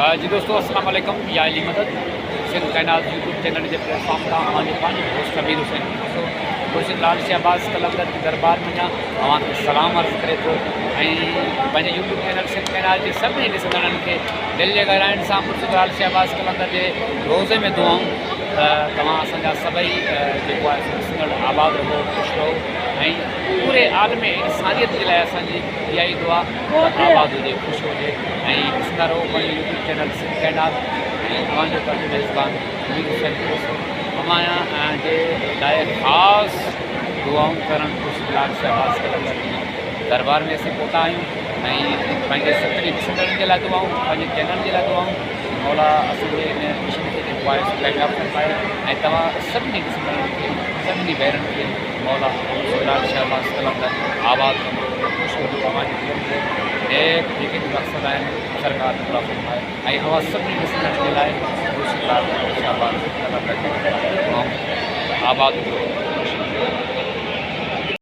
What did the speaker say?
जी दोस्तों अस्सलाम वालेकुम या अली मदद सिंध कायनात यूट्यूब चैनल के प्लेटफॉर्म का हमारे पानी होस्ट कबीर हुसैन दोस्तों खुर्शीद लाल शहबाज कलंदर के दरबार में अवां सलाम अर्ज़ करे तो यूट्यूब चैनल सिंध कायनात के सभी ॾिसंदड़नि खे दिल के गहराइनि सां खुर्शीद लाल शहबाज कलंदर के रोज़े में दुआऊं तव्हां असांजा सभई जेको आहे ॾिसंदड़ आबाद रहो ख़ुशि रहो ऐं पूरे आलम इंसानियत के लिए असांजी इहा ई दुआ आबाद हुजे ख़ुशि हुजे ऐं ॾिसंदा रहो पंहिंजो यूट्यूब चैनल सिंध कायनात ऐं तव्हांजो पंहिंजो मेज़बान कबीर हुसैन तव्हां जे लाइ ख़ासि दुआऊं करणु खुर्शीद लाल शहबाज कलंदर दरबार में असीं पहुता आहियूं ऐं पंहिंजे सभिनी ॾिसंदड़नि जे लाइ दुआऊं पंहिंजे चैनल जे लाइ दुआऊं मौला असांजे इन मिशन खे जेको आहे सो कामयाबु करे पाए ऐं तव्हां सभिनी ॾिसंदड़नि खे सभिनी भेनरुनि खे मौला खुर्शीद लाल शहबाज कलंदर आबाद कंदो ख़ुशि हुजो तव्हांजे दिलनि खे नेक जेके बि मक़सद आहिनि सरकार पूरा फरमाए ऐं अवां सभिनी ॾिसंदड़नि जे लाइ खुर्शीद लाल शहबाज कलंदर आबाद हुजो।